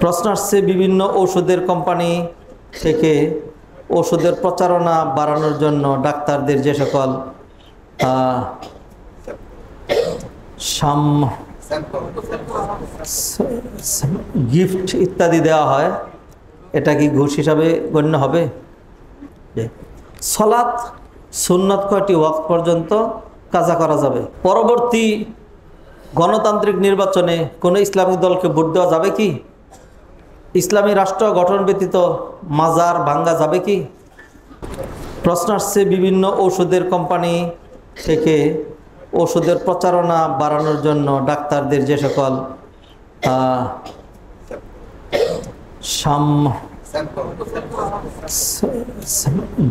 প্রশ্ন আসছে বিভিন্ন ঔষধের কোম্পানি থেকে ওষুধের প্রচারণা বাড়ানোর জন্য ডাক্তারদের যে সকল গিফট ইত্যাদি দেওয়া হয়, এটা কি ঘুষ হিসাবে গণ্য হবে? সালাত সুন্নাত কয়টি ওয়াক্ত পর্যন্ত কাজা করা যাবে? পরবর্তী গণতান্ত্রিক নির্বাচনে কোনো ইসলামিক দলকে ভোট দেওয়া যাবে কি? ইসলামী রাষ্ট্র গঠন ব্যতীত মাজার ভাঙ্গা যাবে কি? প্রশ্ন আসছে বিভিন্ন ঔষধের কোম্পানি থেকে ওষুধের প্রচারণা বাড়ানোর জন্য ডাক্তারদের যে সকল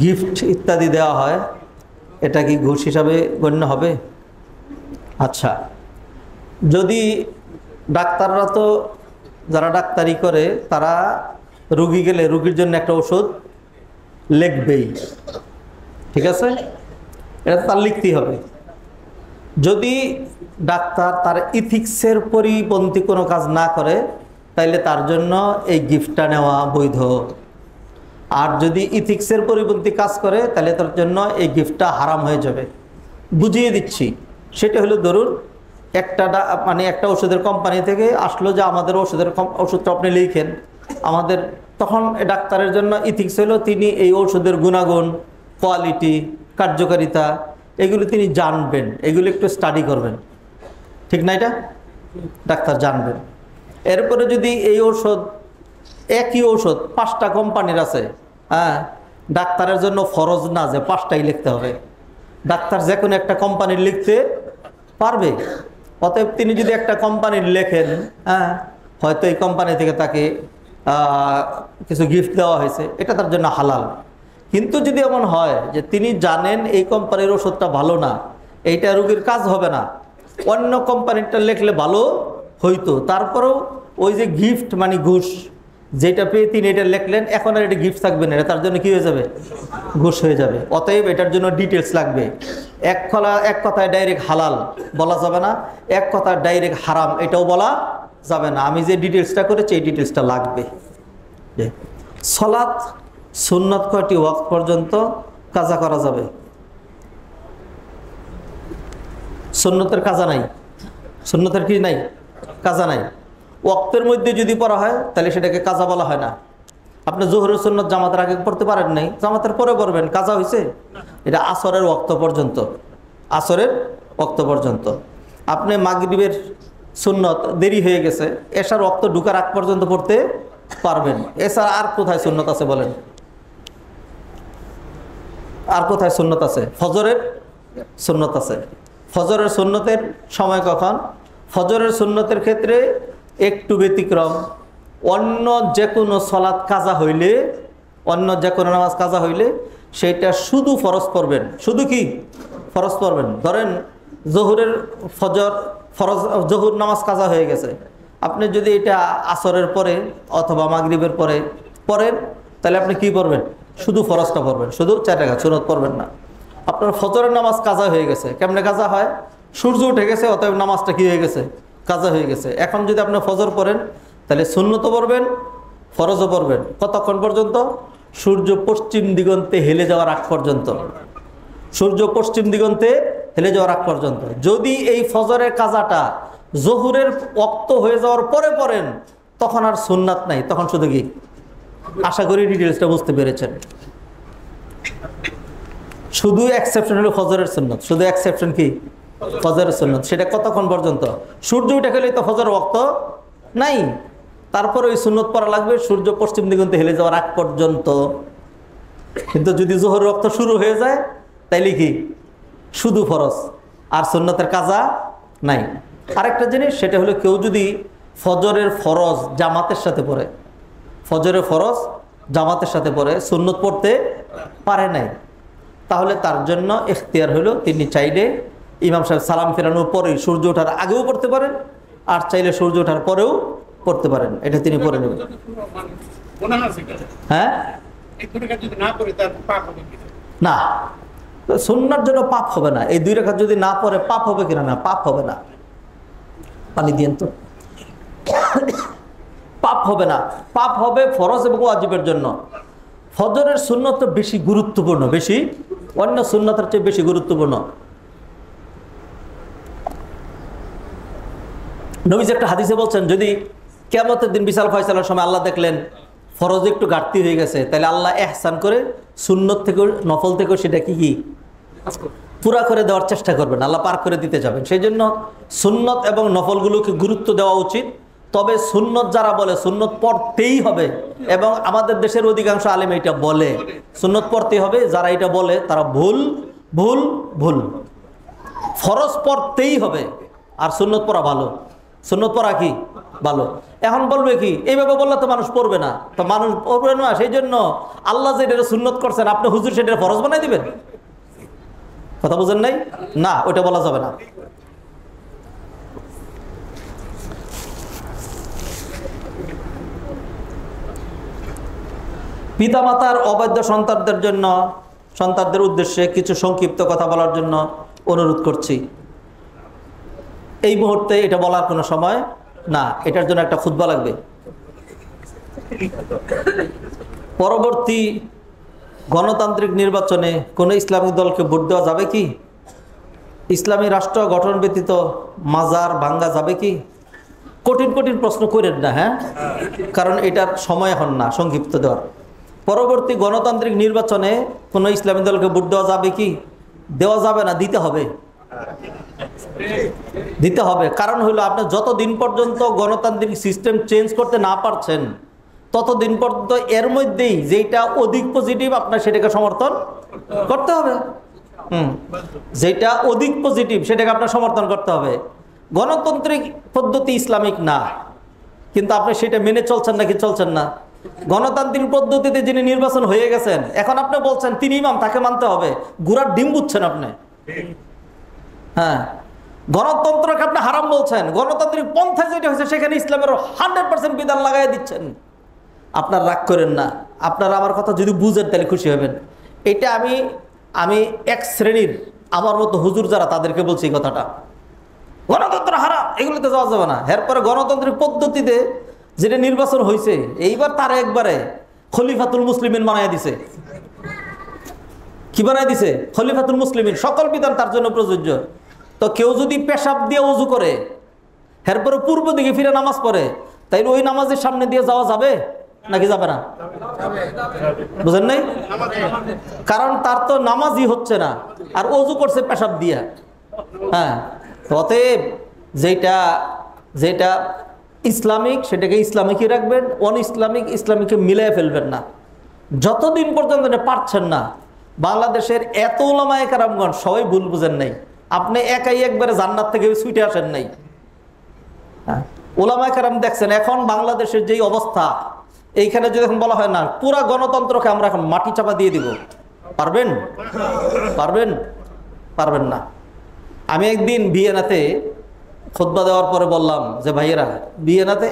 গিফট ইত্যাদি দেওয়া হয়, এটা কি ঘুষ হিসাবে গণ্য হবে? আচ্ছা, যদি ডাক্তাররা তো যারা ডাক্তারি করে তারা রুগী গেলে রুগীর জন্য একটা ওষুধ লিখবেই, ঠিক আছে, এটা তার লিখতেই হবে। যদি ডাক্তার তার ইথিক্সের পরিপন্থী কোনো কাজ না করে তাইলে তার জন্য এই গিফটটা নেওয়া বৈধ। আর যদি ইথিক্সের পরিপন্থী কাজ করে তাহলে তার জন্য এই গিফটটা হারাম হয়ে যাবে। বুঝিয়ে দিচ্ছি, সেটা হলো ধরুন একটা ওষুধের কোম্পানি থেকে আসলো যে আমাদের ওষুধটা আপনি লিখেন আমাদের, তখন ডাক্তারের জন্য ইথিক্স হলো তিনি এই ওষুধের গুণাগুণ, কোয়ালিটি, কার্যকারিতা এগুলো তিনি জানবেন, এগুলো একটু স্টাডি করবেন, ঠিক না? এটা ডাক্তার জানবেন। এরপরে যদি এই একই ঔষধ 5টা কোম্পানির আছে, হ্যাঁ, ডাক্তারের জন্য ফরজ না যে 5টাই লিখতে হবে, ডাক্তার যে কোনো একটা কোম্পানির লিখতে পারবে। অতএব তিনি যদি একটা কোম্পানির লেখেন, হ্যাঁ, হয়তো এই কোম্পানি থেকে তাকে কিছু গিফট দেওয়া হয়েছে, এটা তার জন্য হালাল। কিন্তু যদি এমন হয় যে তিনি জানেন এই কোম্পানির ওষুধটা ভালো না, এইটা রোগীর কাজ হবে না, অন্য কোম্পানিটা লিখলে ভালো হইতো, তারপরেও ওই যে গিফট মানে ঘুষ যেটা পেয়ে তিনি এটা লিখলেন, এখন আর এটা গিফট থাকবে না, এটা তার জন্য কি হয়ে যাবে? ঘুষ হয়ে যাবে। অতএব এটার জন্য ডিটেলস লাগবে। এক কথায় ডাইরেক্ট হালাল বলা যাবে না, এক কথায় ডাইরেক্ট হারাম এটাও বলা যাবে না। আমি যে ডিটেলসটা করেছি এই ডিটেলসটা লাগবে। সালাত সুন্নাত কয়টি ওয়াক্ত পর্যন্ত কাজা করা যাবে? সুন্নতের কাজা নাই, সুন্নতের কি নাই? কাজা নাই। ওয়াক্তের মধ্যে যদি পড়া হয় তাহলে সেটাকে কাজা বলা হয় না। আপনি জোহরের সুন্নত জামাতের আগে পড়তে পারেন নাই, জামাতের পরে পড়বেন, কাজা হয়েছে? এটা আসরের ওয়াক্ত পর্যন্ত, আসরের ওয়াক্ত পর্যন্ত। আপনি মাগরিবের সুন্নত দেরি হয়ে গেছে, এশার ওয়াক্ত ঢুকার আগ পর্যন্ত পড়তে পারবেন। এছাড়া আর কোথায় সুন্নত আছে বলেন? আর কোথায় সুন্নত আছে? ফজরের সুন্নত আছে। ফজরের সুন্নতের সময় কখন? ফজরের সুন্নতের ক্ষেত্রে একটু ব্যতিক্রম। অন্য যে কোনো সলাৎ কাজা হইলে, অন্য যে কোনো নামাজ কাজা হইলে সেইটা শুধু ফরজ পড়বেন। শুধু কি ফরজ পড়বেন? ধরেন জহুর নামাজ কাজা হয়ে গেছে, আপনি যদি এটা আসরের পরে অথবা মাগরিবের পরে পড়েন তাহলে আপনি কি পড়বেন? শুধু ফরজটা পড়বেন, শুধু 4 রাকাত, সুন্নত পড়বেন না। আপনার ফজরের নামাজ কাজা হয়ে গেছে, কেমনে কাজা হয়? সূর্য উঠে গেছে, অতএব নামাজটা কি হয়ে গেছে? কাজা হয়ে গেছে। এখন যদি আপনি ফজর পড়েন তাহলে সুন্নতও পড়বেন, ফরজও পড়বেন। কতক্ষণ পর্যন্ত? সূর্য পশ্চিম দিগন্তে হেলে যাওয়ার আগ পর্যন্ত। সূর্য পশ্চিম দিগন্তে হেলে যাওয়ার আগ পর্যন্ত। যদি এই ফজরের কাজাটা জহুরের ওয়াক্ত হয়ে যাওয়ার পরে পড়েন তখন আর সুন্নাত নাই, তখন শুধু কি? আশা করি ডিটেলসটা বুঝতে পেরেছেন। শুধু এক্সেপশন হলো ফজরের সুন্নত, শুধু এক্সেপশন কি? ফজরের সুন্নত। সেটা কতক্ষণ পর্যন্ত? সূর্য উঠে গেলেই তো ফজর ওয়াক্ত নাই, তারপরে ওই সুন্নত পড়া লাগবে সূর্য পশ্চিম দিগন্তে হেলে যাওয়ার আগ পর্যন্ত। কিন্তু যদি জোহর ওয়াক্ত শুরু হয়ে যায় তাইলে কি? শুধু ফরজ, আর সুন্নতের কাজা নাই। আরেকটা জিনিস, সেটা হলো কেউ যদি ফজরের ফরজ জামাতের সাথে পড়ে, ফজরের ফরজ জামাতের সাথে পড়ে, সুন্নত পড়তে পারে নাই, তাহলে তার জন্য ইখতিয়ার হলো তিনি চাইলে ইমাম সাহেব সালাম ফেরানোর পরেই সূর্য ওঠার আগেও পড়তে পারেন, আর চাইলে সূর্য ওঠার পরেও পড়তে পারেন, এটা তিনি পড়ে নেবেন। হ্যাঁ, না, সুন্নার জন্য পাপ হবে না। এই 2 রাকাত যদি না পড়ে পাপ হবে কিনা? না, পাপ হবে না। পানি দিয়েন তো। পাপ হবে না, পাপ হবে ফরজ এবং ওয়াজিবের জন্য। ফজরের সুন্নত বেশি গুরুত্বপূর্ণ, বেশি অন্য সুন্নতের চেয়ে বেশি গুরুত্বপূর্ণ। নবীজি একটা হাদিসে বলছেন, যদি কিয়ামতের দিন বিশাল ফয়সালার সময় আল্লাহ দেখলেন ফরজ একটু ঘাটতি হয়ে গেছে, তাহলে আল্লাহ ইহসান করে সুন্নত থেকে নফল থেকে সেটা কি পুরা করে দেওয়ার চেষ্টা করবেন, আল্লাহ পার করে দিতে যাবেন। সেই জন্য সুন্নত এবং নফলগুলোকে গুরুত্ব দেওয়া উচিত। তবে সুন্নত যারা বলে সুন্নত পড়তেই হবে, এবং আমাদের দেশের অধিকাংশ আলেম এটা বলে সুন্নত পড়তেই হবে, যারা এটা বলে তারা ভুল ভুল ভুল। ফরজ পড়তেই হবে, আর সুন্নত পড়া ভালো। সুন্নত পড়া কি ভালো। এখন বলবে কি, এইভাবে বললে তো মানুষ পড়বে না, তো মানুষ পড়বে না, সেই জন্য আল্লাহ যে এটা সুন্নত করছেন আপনি হুজুর সেটা ফরজ বানাই দিবেন। কথা বুঝেন নাই? না, ওইটা বলা যাবে না। পিতামাতার অবাধ্য সন্তানদের উদ্দেশ্যে কিছু সংক্ষিপ্ত কথা বলার জন্য অনুরোধ করছি। এই মুহূর্তে এটা বলার কোনো সময় না, এটার জন্য একটা খুতবা লাগবে। পরবর্তী গণতান্ত্রিক নির্বাচনে কোনো ইসলামিক দলকে ভোট দেওয়া যাবে কি? ইসলামী রাষ্ট্র গঠন ব্যতীত মাজার ভাঙ্গা যাবে কি? কঠিন কঠিন প্রশ্ন করেন না, হ্যাঁ, কারণ এটার সময় হন না সংক্ষিপ্ত দেওয়ার। পরবর্তী গণতান্ত্রিক নির্বাচনে কোনো ইসলামী দলকে ভোট দেওয়া যাবে কি? দেওয়া যাবে না, দিতে হবে। দিতে হবে, কারণ হলো আপনি যতদিন পর্যন্ত গণতান্ত্রিক সিস্টেম চেঞ্জ করতে না পারছেন ততদিন পর্যন্ত এর মধ্যেই যেটা অধিক পজিটিভ আপনার সেটাকে সমর্থন করতে হবে। যেটা অধিক পজিটিভ সেটাকে আপনার সমর্থন করতে হবে। গণতান্ত্রিক পদ্ধতি ইসলামিক না, কিন্তু আপনি সেটা মেনে চলছেন নাকি চলছেন না? গণতান্ত্রিক পদ্ধতিতে যিনি নির্বাচন হয়ে গেছেন, এখন আপনি বলছেন তিনি ইমাম, তাকে মানতে হবে। গুড়ার ডিম বুঝছেন আপনি। হ্যাঁ, গণতন্ত্রকে আপনি হারাম বলছেন, গণতান্ত্রিক পন্থায় যেটা হয়েছে সেখানে ইসলামের 100% বিধান লাগাই দিচ্ছেন। আপনার রাগ করেন না, আপনারা আমার কথা যদি বুঝেন তাহলে খুশি হবেন। এটা আমি এক শ্রেণীর আমার মতো হুজুর যারা তাদেরকে বলছি এই কথাটা। গণতন্ত্র হারাম, এগুলোতে যাওয়া যাবে না। এরপরে গণতান্ত্রিক পদ্ধতিতে যেটা নির্বাচন হয়েছে, এইবার তারা একবারে খলিফাতুল মুসলিমিন বানায় দিছে। কি বানায় দিছে? খলিফাতুল মুসলিমিন, সকল বিধান তার জন্য প্রযোজ্য। তো কেউ যদি পেশাব দিয়ে ওযু করে, এরপরে পূর্ব দিকে ফিরে নামাজ পড়ে, তাই ওই নামাজের সামনে দিয়ে যাওয়া যাবে নাকি যাবে না? বুঝেন নাই? কারণ তার তো নামাজই হচ্ছে না, আর ওযু করছে পেশাব দিয়া। হ্যাঁ, অতএব যেটা ইসলামিক সেটাকে ইসলামিকই রাখবেন, অন ইসলামিককে মিলিয়ে ফেলবেন না। যতদিন পর্যন্ত এটা পারছেন না। বাংলাদেশের এত উলামায়ে কেরামগণ সবাই ভুল বুঝেন নাই। আপনি একাই একবারে জান্নাত থেকে ছুটে আসেন নাই। হ্যাঁ, উলামায়ে কেরাম দেখছেন এখন বাংলাদেশের যেই অবস্থা, এইখানে যদি এখন বলা হয় না পুরা গণতন্ত্রকে আমরা এখন মাটি চাপা দিয়ে দিব, পারবেন? পারবেন? পারবেন না। আমি একদিন ভিয়েনাতে খুতবা দেওয়ার পরে বললাম যে ভাইয়েরা, ভিয়েনাতে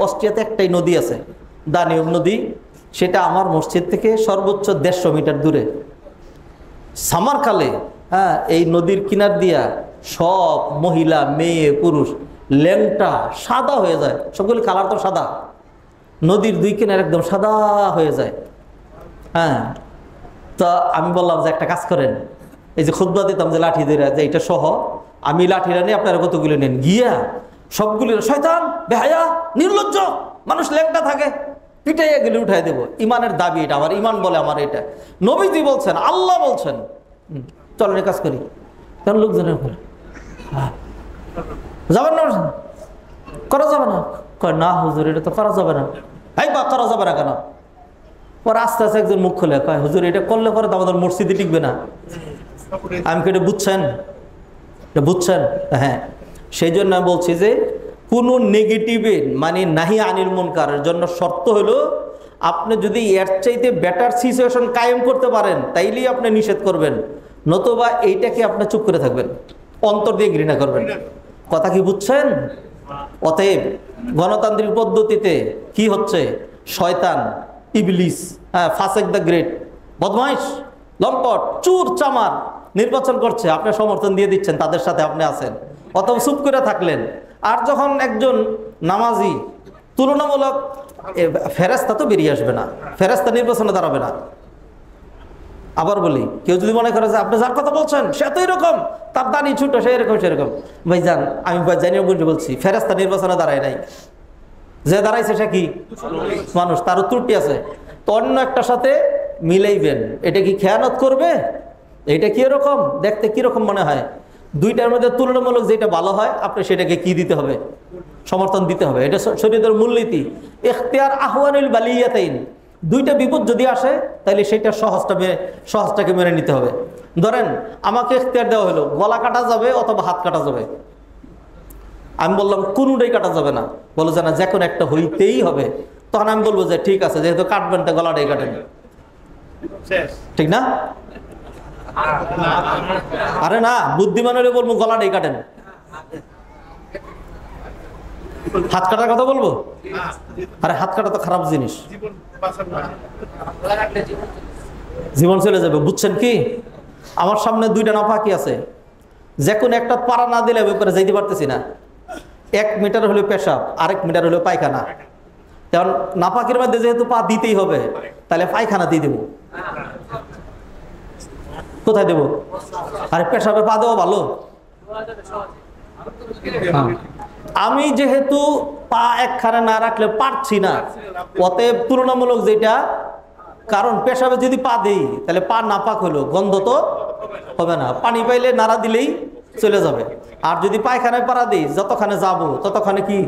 অস্ট্রিয়াতে একটাই নদী আছে, দানিউব নদী। সেটা আমার মসজিদ থেকে সর্বোচ্চ 150 মিটার দূরে। সামারকালে হ্যাঁ, এই নদীর কিনার দিয়া সব মহিলা, মেয়ে, পুরুষ ল্যাংটা সাদা হয়ে যায়। সবগুলো কালার তো সাদা, নদীর দুই কিনার একদম সাদা হয়ে যায়। হ্যাঁ, তো আমি বললাম যে একটা কাজ করেন, এই যে খুতবা দিতাম যে লাঠি ধরে, যে এটা সহ আমি লাঠিরা নিয়ে আপনারা কতগুলো নেন, গিয়া সবগুলো শয়তান, বেহায়া, নির্লজ্জ মানুষ ল্যাংটা থাকে, পিটাইয়া গেলে উঠাই দেবো। ইমানের দাবি এটা, আমার ইমান বলে আমার এটা। নবীজি বলছেন, আল্লাহ বলছেন, চলেন কাজ করি। কারণ লোকজনের করে যাবেন না, করা যাবে না। কয় না হুজুর, এটা তো করা যাবে না। এই বা করা যাবে না কেন? পরে আস্তে আস্তে একজন মুখ খুলে কয়, হুজুর এটা করলে পরে তো আমাদের মসজিদে টিকবে না। আমি এটা বুঝছেন? এটা বুঝছেন? হ্যাঁ, সেই জন্য আমি বলছি যে কোনো নেগেটিভের মানে নাহি আনিল মুনকারের জন্য শর্ত হলো আপনি যদি এর চাইতে বেটার সিচুয়েশন কায়েম করতে পারেন তাইলেই আপনি নিষেধ করবেন, নতুবা এইটাকে আপনি চুপ করে থাকবেন, অন্তর দিয়ে ঘৃণা করবেন। কথা কি বুঝছেন? অতএব গণতান্ত্রিক পদ্ধতিতে কি হচ্ছে? শয়তান, ইবলিস, হ্যাঁ, ফাসেক দ্য গ্রেট, বদমাইশ, লম্পট, চুর চামার নির্বাচন করছে, আপনি সমর্থন দিয়ে দিচ্ছেন, তাদের সাথে আপনি আছেন, অথবা চুপ করে থাকলেন। আর যখন একজন নামাজি তুলনামূলক ফেরেশতা তো বেরিয়ে আসবে না, ফেরেশতা নির্বাচনে দাঁড়াবে না। আবার বলি, কেউ যদি মনে করে যে আপনি যার কথা বলছেন সে তো এরকম, তার দানি ছোট, সে এরকম সেরকম, ভাই যান, আমি জানি বলছি ফেরেশতা নির্বাচনে দাঁড়ায় নাই, যে দাঁড়াইছে সে কি মানুষ, তারও ত্রুটি আছে। তো অন্য একটার সাথে মিলাইবেন, এটা কি খেয়ানত করবে, এটা কি এরকম দেখতে কিরকম মনে হয়, দুইটার মধ্যে তুলনামূলক যেটা ভালো হয় আপনি সেটাকে কি দিতে হবে, সমর্থন দিতে হবে। এটা শরীয়তের মূলনীতি। ইখতিয়ার আহওয়ানুল বালিয়াতাইন, দুইটা বিপদ যদি আসে তাহলে সেটা সহজটাকে মেনে নিতে হবে। ধরেন আমাকে ইখতিয়ার দেওয়া হলো, গলা কাটা যাবে অথবা হাত কাটা যাবে, আমি বললাম কোনোটাই কাটা যাবে না, বলো যে না যে কোনো একটা হইতেই হবে, তখন আমি বলবো যে ঠিক আছে, যেহেতু কাটবেন তা গলাটাই কাটেন, ঠিক না? আরে না, বুদ্ধিমান হলে বলবো গলাটাই কাটেন। হাত কাটার কথা বলবো? আরে হাত কাটা তো খারাপ জিনিস, জীবন চলে যাবে। বুঝছেন কি, আমার সামনে দুইটা নাপাকি আছে, যে কোনো একটা পাড়া না দিলে ব্যাপারে যাইতে পারতেছি না। 1 মিটার হলো পেশাব, আরেক মিটার হলো পায়খানা। কারণ নাপাকির মধ্যে যেহেতু পা দিতেই হবে, তাহলে পায়খানা দিয়ে দেবো, কোথায় দেবো? আরে পেশাবে পা দেওয়া ভালো। আমি যেহেতু পা একখানে না রাখলে পারছি না, অতএব তুলনামূলক যেটা, কারণ পেশাবে যদি পা দেই তাহলে পা নাপাক হলো, গন্ধ তো হবে না, পানি পাইলে নাড়া দিলেই চলে যাবে। আর যদি পায়খানায় পাড়া দিই, যতখানে যাবো ততখানে কি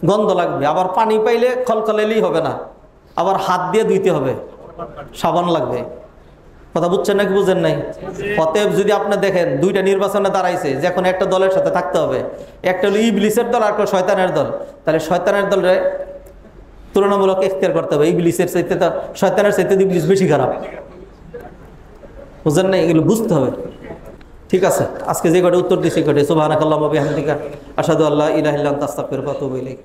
গন্ধ লাগবে, আবার পানি পাইলে খলখলেলেই হবে না, আবার হাত দিয়ে ধুইতে হবে, সাবান লাগবে। কথা বুঝছেন নাকি বুঝেন নাই? অতএব যদি আপনি দেখেন দুইটা নির্বাচনে দাঁড়াইছে, যে কোনো একটা দলের সাথে থাকতে হবে, একটা হলো ইবলিসের দল আর একটা শয়তানের দল, তাহলে শয়তানের দলে তুলনামূলক ইখতিয়ার করতে হবে। ইবলিসের চাইতে তো শয়তানের চাইতে ইবলিস বেশি খারাপ, বুঝেন না? এগুলো বুঝতে হবে। ঠিক আছে, আজকে যে কটা উত্তর দিচ্ছি কটে, সুবহানাকাল্লাহুম্মা ওয়া বিহামদিকা আশহাদু আল্লা ইলাহা ইল্লা আনতা আস্তাগফিরুকা ওয়া আতুবু ইলাইক।